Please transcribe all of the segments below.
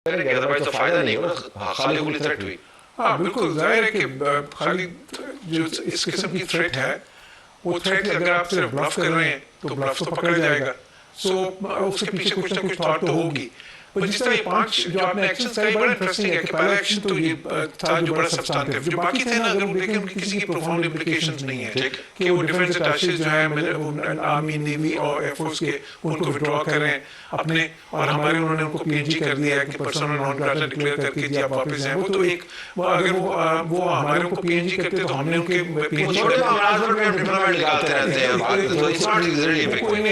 Otherwise تو فائدہ نہیں ہوگا، خالی کھلی تھریٹ ہوئی. ہاں بالکل ظاہر ہے کہ خالی جو اس قسم کی تھریٹ ہے وہ تھریٹ اگر آپ صرف بلف کر رہے ہیں تو بلف تو پکڑا جائے گا. سو اس کے پیچھے کچھ نہ کچھ تھاٹ تو ہوگی. پر جس طرح یہ 5 جو آپ نے ایکشن کہے بڑا انٹرسٹنگ ہے کہ پہلا ایکشن تو یہ تھا جو بڑا سبسٹانٹیو، جو باقی تھے نا اگر وہ دیکھیں ان کی کسی کی پروفاؤنڈ امپلیکیشنز نہیں ہیں کہ وہ ڈیفنس اٹیچیز جو ہیں آرمی نیوی اور ایئر فورس کے ان کو وڈرا کریں اپنے، اور ہمارے انہوں نے ان کو پی این جی کر دیا ہے کہ پرسنل نان گراٹا ڈکلیئر کر کے جی آپ واپس ہیں. وہ تو ایک اگر وہ ہمارے ان کو پی این جی کرتے تو ہم نے ان کے پی این جی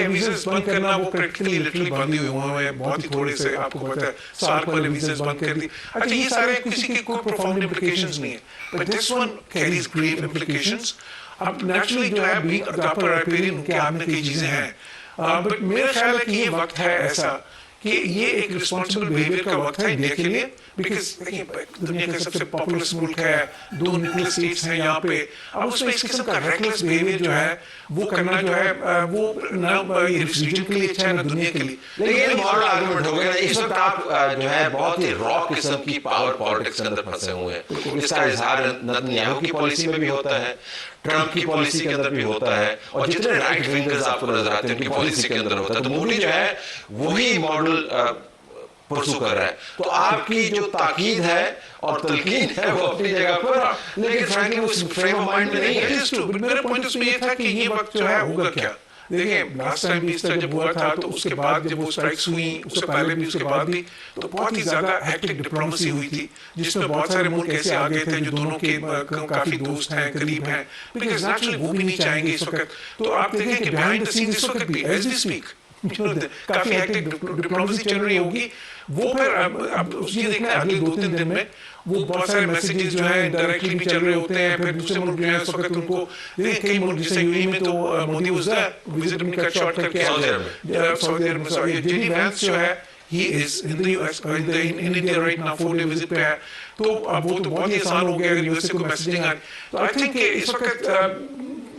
ویزاز بند کرنا وہ پریکٹیکلی لٹرلی بند ہی ہوئے ہیں، بہت ہی تھوڑے سے آپ کو پتا ہے سارک والے ویزاز بند کر دی. اچھا یہ سارے کسی کی کوئی پروفاؤنڈ امپلیکیشنز نہیں ہیں، but this one carries grave implications. اب نیچرلی جو ہے بینگ اپر رائپیرین ان کے ہاتھ میں کئی چیزیں ہیں، بٹ میرا خیال ہے کہ یہ وقت ہے ایسا کہ یہ ایک رسپانسبل بیہیویئر کا وقت ہے انڈیا کے لیے، بیکاز دنیا کا سب سے پاپولس ملک ہے، 2 نیوکلیر اسٹیٹس ہیں یہاں پہ. اب اس میں اس قسم کا ریکلیس بیہیویئر جو ہے وہ کرنا جو ہے وہ نہ اس ریجن کے لیے اچھا ہے نہ دنیا کے لیے. لیکن یہ مارل آرگومنٹ ہو گیا. اس وقت آپ جو ہے بہت ہی را قسم کی پاور پالیٹکس کے اندر پھنسے ہوئے ہیں. اس کا اظہار نتنیاہو کی پالیسی میں بھی ہوتا ہے، ٹرمپ کی پالیسی کے اندر بھی ہوتا ہے، اور جتنے رائٹ ونگرز آپ کو نظر آتے ہیں ان کی پالیسی کے اندر ہوتا ہے. تو مودی جو ہے وہی ماڈل پرسو کر رہا ہے. تو آپ کی جو تاکید ہے اور تلقین ہے وہ اپنی جگہ پر، لیکن فرینکلی اس فریم آف مائنڈ میں نہیں ہے. میرا پوائنٹ اس میں یہ تھا کہ یہ وقت جو ہے ہوگا کیا. دیکھیں لاسٹ ٹائم بھی اس طرح جب ہوا تھا تو اس کے بعد جب وہ اسٹرائکس ہوئیں اس سے پہلے بھی اس کے بعد بھی تو بہت ہی زیادہ ہیکٹک ڈپلومیسی ہوئی تھی، جس میں بہت سارے ملک ایسے آ گئے تھے جو دونوں کے کافی دوست ہیں، قریب ہیں، بیکاز نیچرلی وہ بھی نہیں چاہیں گے اس وقت. تو آپ دیکھیں کہ بیہائنڈ دا سینز اس وقت بھی ایز وی اسپیک کافی ہیکٹک ڈپلومیسی چل رہی ہوگی. وہ پھر اب یہ دیکھنا ہے اگلے 2-3 دن میں وہ بہت سارے میسیجز جو ہیں ڈائریکٹلی بھی چل رہے ہوتے ہیں. پھر دوسرے ملک جو ہیں اس وقت ان کو کئی ملک جیسے یو اے میں تو مودی واز دیر وزٹ اپنی کٹ شارٹ کر کے سعودی عرب میں. جے ڈی وینس جو ہے he is in the US in India right رائٹ ناؤ 4 ڈے وزٹ پہ ہے. تو اب وہ تو بہت ہی آسان ہو گیا اگر یو ایس سے کوئی میسیجنگ آئے. تو آئی تھنک کہ اس وقت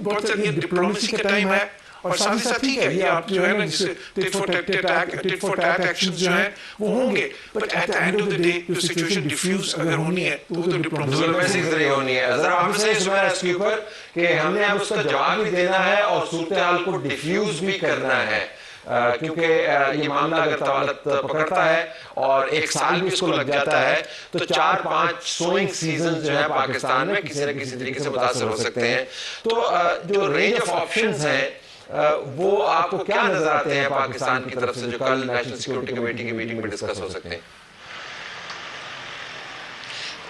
بہت ساری ڈپلومیسی کا ٹائم ہے، اور ساتھ ہی ساتھ ٹھیک ہے یہ آپ جو ہے نا جسے ٹٹ فور ٹیٹ ایکشنز جو ہیں وہ ہوں گے، but at the end of the day جو سچویشن ڈیفیوز اگر ہونی ہے تو وہ تو ڈپلومیسی کے ذریعے ہونی ہے. ذرا آپ سے اس میں اس کے اوپر کہ ہم نے اب اس کا جواب بھی دینا ہے اور صورتحال کو ڈیفیوز بھی کرنا ہے، کیونکہ یہ معاملہ اگر طوالت پکڑتا ہے اور 1 سال بھی اس کو لگ جاتا ہے تو 4-5 سوئنگ سیزن جو ہے پاکستان میں کسی نہ کسی طریقے سے متاثر ہو سکتے ہیں. تو جو رینج آف آپشنز ہیں وہ آپ کو کیا نظر آتے ہیں پاکستان کی طرف سے جو کل نیشنل سیکورٹی کمیٹی کی میٹنگ میں ڈسکس ہو سکتے ہیں؟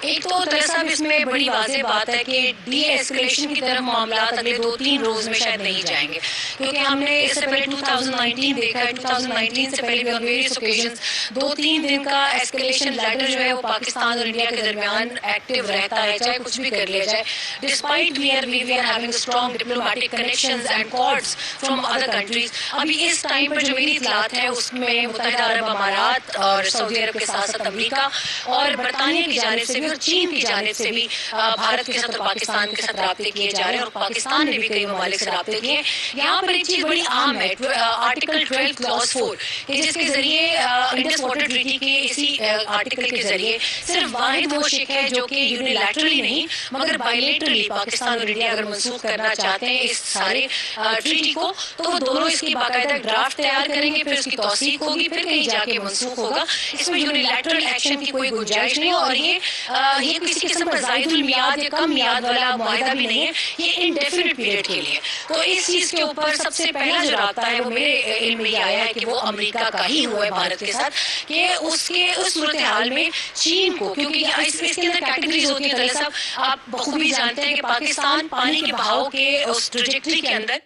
ایک تو صاحب اس میں بڑی واضح بات ہے کہ ڈی ایسکلیشن کی طرف معاملات اگلے 2-3 روز میں شاید نہیں جائیں گے، کیونکہ ہم نے اس سے پہلے 2019 دیکھا ہے. 2019 سے پہلے بھی آن ویریس اوکیزنز 2-3 دن کا ایسکلیشن لیڈر جو ہے وہ پاکستان اور انڈیا کے درمیان ایکٹیو رہتا ہے، چاہے کچھ بھی کر لیا جائے. Despite we are having strong diplomatic connections and cards from other countries. ابھی اس ٹائم پر جو میری اطلاعات ہیں اس میں متحدہ عرب امارات اور سعودی عرب کے ساتھ ساتھ امریکہ اور برطانیہ کی جانب سے بھی اور چین کی جانب سے بھی بھارت کے ساتھ پاکستان کے ساتھ رابطے کیے جا رہے ہیں، اور پاکستان نے بھی کئی ممالک سے رابطے کیے. یہاں پر ایک چیز بڑی عام ہے، آرٹیکل 12 کلاس 4 کہ جس کے ذریعے انڈس واٹر ٹریٹی کے اسی آرٹیکل کے ذریعے صرف واحد وہ شک ہے جو کہ یونیلیٹرلی نہیں مگر بائیلیٹرلی پاکستان اور انڈیا اگر منسوخ کرنا چاہتے ہیں اس سارے ٹریٹی کو تو وہ دونوں اس کی باقاعدہ ڈرافٹ تیار کریں گے، پھر اس کی توثیق ہوگی، پھر کہیں جا کے منسوخ ہوگا. اس میں یونیلیٹرل ایکشن کی کوئی گنجائش نہیں، اور یہ کسی قسم کا زائد المیعاد یا کم میعاد والا معاہدہ بھی نہیں ہے، یہ انڈیفینٹ پیریڈ کے لیے. تو اس چیز کے اوپر سب سے پہلا جو رابطہ ہے وہ میرے علم میں یہ آیا ہے کہ وہ امریکہ کا ہی ہوا ہے بھارت کے ساتھ، کہ اس صورتحال میں چین کو، کیونکہ اس کے اندر کیٹیگریز ہوتی ہیں طلعت صاحب، آپ بخوبی جانتے ہیں کہ پاکستان پانی کے بہاؤ کے اس ٹریجیکٹری کے اندر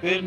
3